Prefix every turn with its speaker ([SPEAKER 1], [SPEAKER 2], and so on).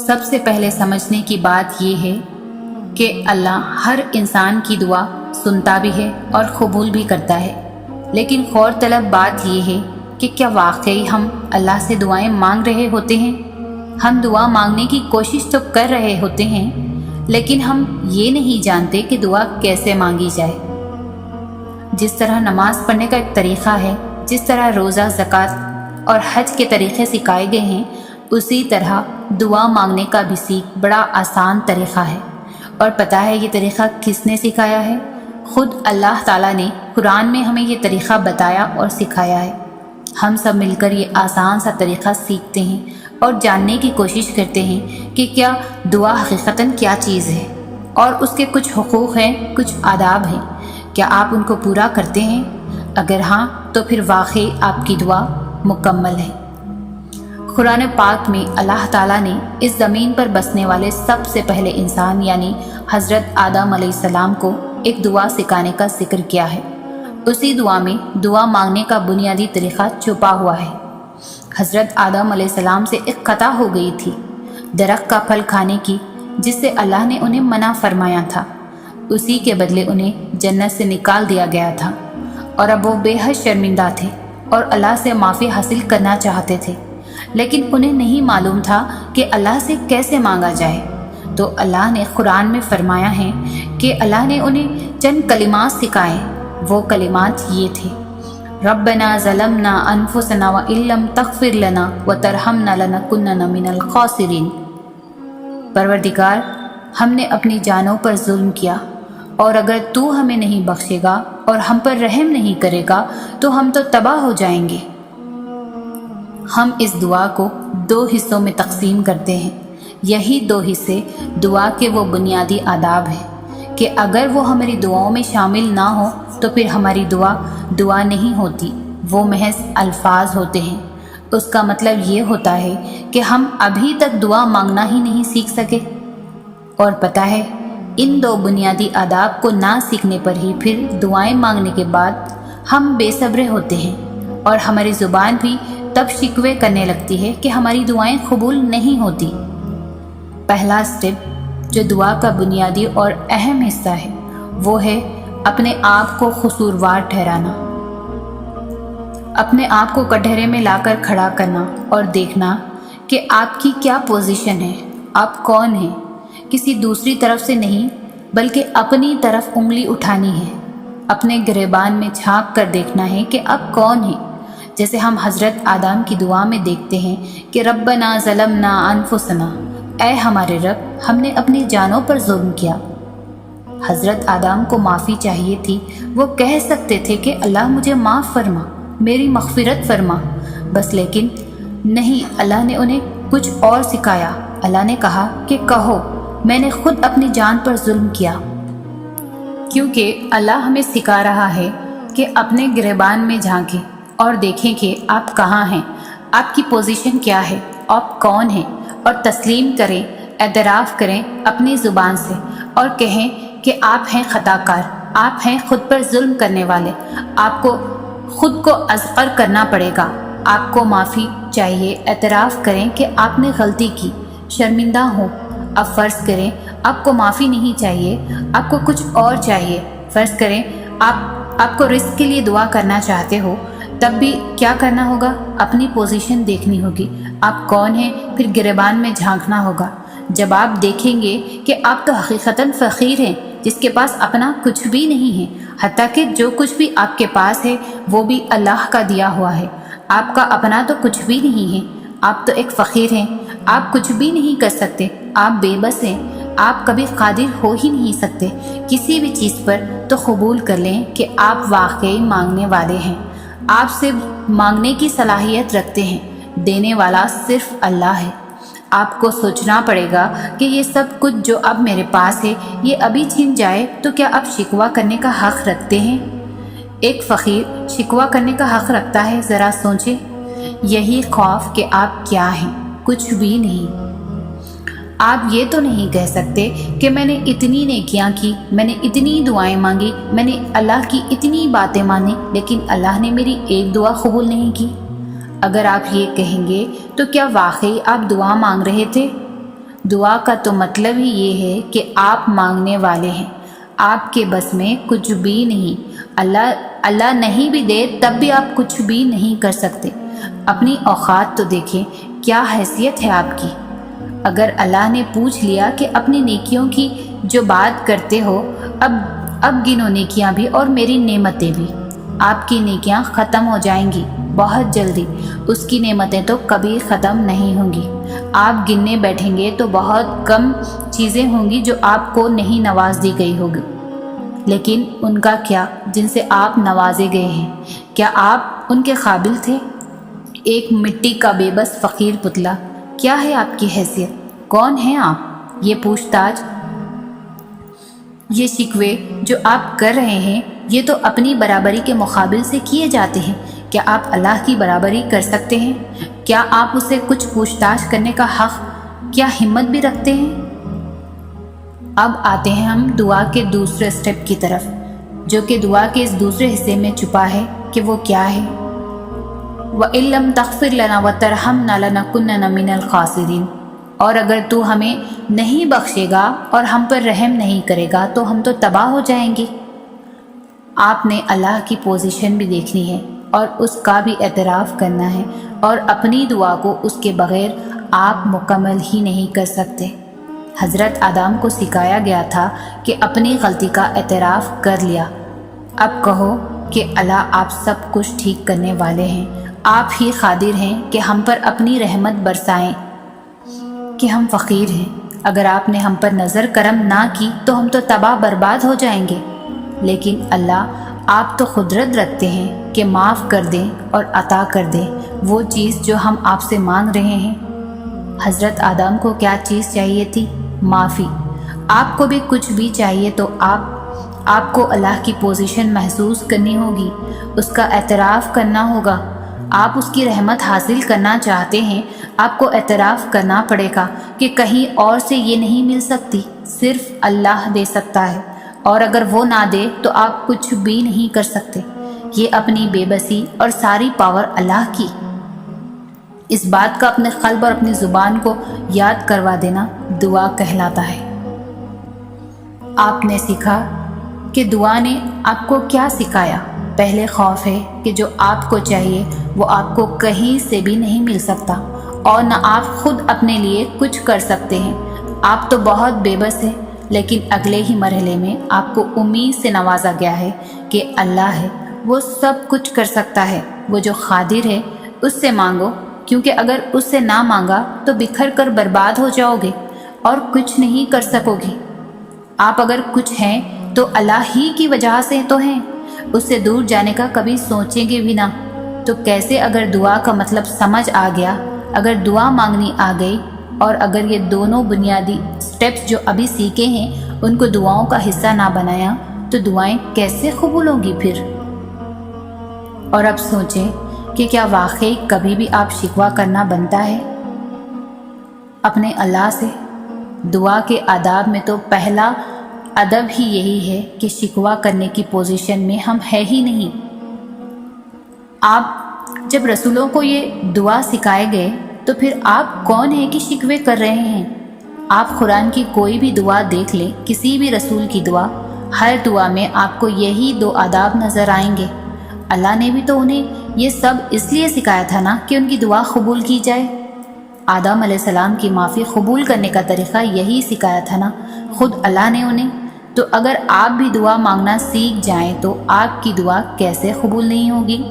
[SPEAKER 1] سب سے پہلے سمجھنے کی بات یہ ہے کہ اللہ ہر انسان کی دعا سنتا بھی ہے اور قبول بھی کرتا ہے، لیکن غور طلب بات یہ ہے کہ کیا واقعی ہم اللہ سے دعائیں مانگ رہے ہوتے ہیں؟ ہم دعا مانگنے کی کوشش تو کر رہے ہوتے ہیں، لیکن ہم یہ نہیں جانتے کہ دعا کیسے مانگی جائے۔ جس طرح نماز پڑھنے کا ایک طریقہ ہے، جس طرح روزہ، زکوٰۃ اور حج کے طریقے سکھائے گئے ہیں، اسی طرح دعا مانگنے کا بھی سیکھ بڑا آسان طریقہ ہے۔ اور پتہ ہے یہ طریقہ کس نے سکھایا ہے؟ خود اللہ تعالیٰ نے قرآن میں ہمیں یہ طریقہ بتایا اور سکھایا ہے۔ ہم سب مل کر یہ آسان سا طریقہ سیکھتے ہیں اور جاننے کی کوشش کرتے ہیں کہ کیا دعا حقیقتاً کیا چیز ہے، اور اس کے کچھ حقوق ہیں، کچھ آداب ہیں۔ کیا آپ ان کو پورا کرتے ہیں؟ اگر ہاں تو پھر واقعی آپ کی دعا مکمل ہے۔ قرآن پاک میں اللہ تعالیٰ نے اس زمین پر بسنے والے سب سے پہلے انسان یعنی حضرت آدم علیہ السلام کو ایک دعا سکھانے کا ذکر کیا ہے۔ اسی دعا میں دعا مانگنے کا بنیادی طریقہ چھپا ہوا ہے۔ حضرت آدم علیہ السلام سے ایک خطا ہو گئی تھی، درخت کا پھل کھانے کی، جس سے اللہ نے انہیں منع فرمایا تھا۔ اسی کے بدلے انہیں جنت سے نکال دیا گیا تھا، اور اب وہ بے حد شرمندہ تھے اور اللہ سے معافی حاصل کرنا چاہتے تھے، لیکن انہیں نہیں معلوم تھا کہ اللہ سے کیسے مانگا جائے۔ تو اللہ نے قرآن میں فرمایا ہے کہ اللہ نے انہیں چند کلمات سکھائے۔ وہ کلمات یہ تھے: ربنا ظلمنا انفسنا وان لم تغفر لنا وترحمنا لنکونن من الخاسرین۔ پروردگار، ہم نے اپنی جانوں پر ظلم کیا، اور اگر تو ہمیں نہیں بخشے گا اور ہم پر رحم نہیں کرے گا تو ہم تو تباہ ہو جائیں گے۔ ہم اس دعا کو 2 حصوں میں تقسیم کرتے ہیں۔ یہی 2 حصے دعا کے وہ بنیادی آداب ہیں کہ اگر وہ ہماری دعاؤں میں شامل نہ ہو تو پھر ہماری دعا نہیں ہوتی، وہ محض الفاظ ہوتے ہیں۔ اس کا مطلب یہ ہوتا ہے کہ ہم ابھی تک دعا مانگنا ہی نہیں سیکھ سکے۔ اور پتہ ہے، ان 2 بنیادی آداب کو نہ سیکھنے پر ہی پھر دعائیں مانگنے کے بعد ہم بے صبر ہوتے ہیں، اور ہماری زبان بھی تب شکوے کرنے لگتی ہے کہ ہماری دعائیں قبول نہیں ہوتی۔ پہلا سٹیپ جو دعا کا بنیادی اور اہم حصہ ہے، وہ ہے اپنے آپ کو قصوروار ٹھہرانا، اپنے آپ کو کٹہرے میں لا کر کھڑا کرنا اور دیکھنا کہ آپ کی کیا پوزیشن ہے، آپ کون ہیں۔ کسی دوسری طرف سے نہیں بلکہ اپنی طرف انگلی اٹھانی ہے، اپنے گریبان میں جھانک کر دیکھنا ہے کہ آپ کون ہیں۔ جیسے ہم حضرت آدم کی دعا میں دیکھتے ہیں کہ ربنا ظلمنا انفسنا، اے ہمارے رب، ہم نے اپنی جانوں پر ظلم کیا۔ حضرت آدم کو معافی چاہیے تھی، وہ کہہ سکتے تھے کہ اللہ مجھے معاف فرما، میری مغفرت فرما، بس لیکن نہیں، اللہ نے انہیں کچھ اور سکھایا۔ اللہ نے کہا کہ کہو میں نے خود اپنی جان پر ظلم کیا، کیونکہ اللہ ہمیں سکھا رہا ہے کہ اپنے گریبان میں جھانکیں اور دیکھیں کہ آپ کہاں ہیں، آپ کی پوزیشن کیا ہے، آپ کون ہیں، اور تسلیم کریں، اعتراف کریں اپنی زبان سے اور کہیں کہ آپ ہیں خطا کار، آپ ہیں خود پر ظلم کرنے والے، آپ کو خود کو اذعر کرنا پڑے گا، آپ کو معافی چاہیے، اعتراف کریں کہ آپ نے غلطی کی، شرمندہ ہو۔ اب فرض کریں آپ کو معافی نہیں چاہیے، آپ کو کچھ اور چاہیے۔ فرض کریں آپ کو رزق کے لیے دعا کرنا چاہتے ہو، تب بھی کیا کرنا ہوگا؟ اپنی پوزیشن دیکھنی ہوگی، آپ کون ہیں، پھر گریبان میں جھانکنا ہوگا۔ جب آپ دیکھیں گے کہ آپ تو حقیقتاً فقیر ہیں، جس کے پاس اپنا کچھ بھی نہیں ہے، حتیٰ کہ جو کچھ بھی آپ کے پاس ہے وہ بھی اللہ کا دیا ہوا ہے، آپ کا اپنا تو کچھ بھی نہیں ہے، آپ تو ایک فقیر ہیں، آپ کچھ بھی نہیں کر سکتے، آپ بے بس ہیں، آپ کبھی قادر ہو ہی نہیں سکتے کسی بھی چیز پر، تو قبول کر لیں کہ آپ واقعی مانگنے والے ہیں، آپ صرف مانگنے کی صلاحیت رکھتے ہیں، دینے والا صرف اللہ ہے۔ آپ کو سوچنا پڑے گا کہ یہ سب کچھ جو اب میرے پاس ہے یہ ابھی چھن جائے تو کیا آپ شکوہ کرنے کا حق رکھتے ہیں؟ ایک فقیر شکوہ کرنے کا حق رکھتا ہے؟ ذرا سوچیں۔ یہی خوف کہ آپ کیا ہیں، کچھ بھی نہیں۔ آپ یہ تو نہیں کہہ سکتے کہ میں نے اتنی نیکیاں کی، میں نے اتنی دعائیں مانگی، میں نے اللہ کی اتنی باتیں مانی، لیکن اللہ نے میری ایک دعا قبول نہیں کی۔ اگر آپ یہ کہیں گے تو کیا واقعی آپ دعا مانگ رہے تھے؟ دعا کا تو مطلب ہی یہ ہے کہ آپ مانگنے والے ہیں، آپ کے بس میں کچھ بھی نہیں، اللہ نہیں بھی دے تب بھی آپ کچھ بھی نہیں کر سکتے۔ اپنی اوقات تو دیکھیں، کیا حیثیت ہے آپ کی۔ اگر اللہ نے پوچھ لیا کہ اپنی نیکیوں کی جو بات کرتے ہو، اب گنو نیکیاں بھی اور میری نعمتیں بھی، آپ کی نیکیاں ختم ہو جائیں گی بہت جلدی، اس کی نعمتیں تو کبھی ختم نہیں ہوں گی۔ آپ گننے بیٹھیں گے تو بہت کم چیزیں ہوں گی جو آپ کو نہیں نواز دی گئی ہوگی، لیکن ان کا کیا جن سے آپ نوازے گئے ہیں؟ کیا آپ ان کے قابل تھے؟ ایک مٹی کا بے بس فقیر پتلا، کیا ہے آپ کی حیثیت؟ کون ہیں آپ؟ یہ پوچھ تاچھ، یہ شکوے جو آپ کر رہے ہیں، یہ تو اپنی برابری کے مقابل سے کیے جاتے ہیں۔ کیا آپ اللہ کی برابری کر سکتے ہیں؟ کیا آپ اسے کچھ پوچھ تاچھ کرنے کا حق، کیا ہمت بھی رکھتے ہیں؟ اب آتے ہیں ہم دعا کے دوسرے سٹیپ کی طرف، جو کہ دعا کے اس دوسرے حصے میں چھپا ہے کہ وہ کیا ہے۔ وَإِن لَّمْ تَغْفِرْ لَنَا وَتَرْحَمْنَا لَنَكُونَنَّ مِنَ الْخَاسِرِينَ، اور اگر تو ہمیں نہیں بخشے گا اور ہم پر رحم نہیں کرے گا تو ہم تو تباہ ہو جائیں گے۔ آپ نے اللہ کی پوزیشن بھی دیکھنی ہے اور اس کا بھی اعتراف کرنا ہے، اور اپنی دعا کو اس کے بغیر آپ مکمل ہی نہیں کر سکتے۔ حضرت آدم کو سکھایا گیا تھا کہ اپنی غلطی کا اعتراف کر لیا، اب کہو کہ اللہ آپ سب کچھ ٹھیک کرنے والے ہیں، آپ ہی قادر ہیں کہ ہم پر اپنی رحمت برسائیں، کہ ہم فقیر ہیں، اگر آپ نے ہم پر نظر کرم نہ کی تو ہم تو تباہ برباد ہو جائیں گے۔ لیکن اللہ، آپ تو قدرت رکھتے ہیں کہ معاف کر دیں اور عطا کر دیں وہ چیز جو ہم آپ سے مانگ رہے ہیں۔ حضرت آدم کو کیا چیز چاہیے تھی؟ معافی۔ آپ کو بھی کچھ بھی چاہیے تو آپ کو اللہ کی پوزیشن محسوس کرنی ہوگی، اس کا اعتراف کرنا ہوگا۔ آپ اس کی رحمت حاصل کرنا چاہتے ہیں، آپ کو اعتراف کرنا پڑے گا کہ کہیں اور سے یہ نہیں مل سکتی، صرف اللہ دے سکتا ہے، اور اگر وہ نہ دے تو آپ کچھ بھی نہیں کر سکتے۔ یہ اپنی بے بسی اور ساری پاور اللہ کی، اس بات کا اپنے قلب اور اپنی زبان کو یاد کروا دینا دعا کہلاتا ہے۔ آپ نے سیکھا کہ دعا نے آپ کو کیا سکھایا؟ پہلے خوف ہے کہ جو آپ کو چاہیے وہ آپ کو کہیں سے بھی نہیں مل سکتا، اور نہ آپ خود اپنے لیے کچھ کر سکتے ہیں، آپ تو بہت بے بس ہیں۔ لیکن اگلے ہی مرحلے میں آپ کو امید سے نوازا گیا ہے کہ اللہ ہے، وہ سب کچھ کر سکتا ہے، وہ جو قادر ہے، اس سے مانگو، کیونکہ اگر اس سے نہ مانگا تو بکھر کر برباد ہو جاؤ گے اور کچھ نہیں کر سکو گے۔ آپ اگر کچھ ہیں تو اللہ ہی کی وجہ سے تو ہیں، اس سے دور جانے کا کبھی سوچیں گے بھی نہ۔ تو کیسے اگر دعا کا مطلب سمجھ آ گیا، اگر دعا مانگنی آ گئی، اور اگر یہ دونوں بنیادی سٹیپس جو ابھی سیکھے ہیں ان کو دعاؤں کا حصہ نہ بنایا تو دعائیں کیسے قبول ہوں گی پھر؟ اور اب سوچیں کہ کیا واقعی کبھی بھی آپ شکوہ کرنا بنتا ہے اپنے اللہ سے؟ دعا کے آداب میں تو پہلا ادب ہی یہی ہے کہ شکوہ کرنے کی پوزیشن میں ہم ہے ہی نہیں۔ آپ جب رسولوں کو یہ دعا سکھائے گئے تو پھر آپ کون ہیں کہ شکوے کر رہے ہیں؟ آپ قرآن کی کوئی بھی دعا دیکھ لیں، کسی بھی رسول کی دعا، ہر دعا میں آپ کو یہی دو آداب نظر آئیں گے۔ اللہ نے بھی تو انہیں یہ سب اس لیے سکھایا تھا نا کہ ان کی دعا قبول کی جائے۔ آدم علیہ السلام کی معافی قبول کرنے کا طریقہ یہی سکھایا تھا نا خود اللہ نے انہیں۔ تو اگر آپ بھی دعا مانگنا سیکھ جائیں تو آپ کی دعا کیسے قبول نہیں ہوگی؟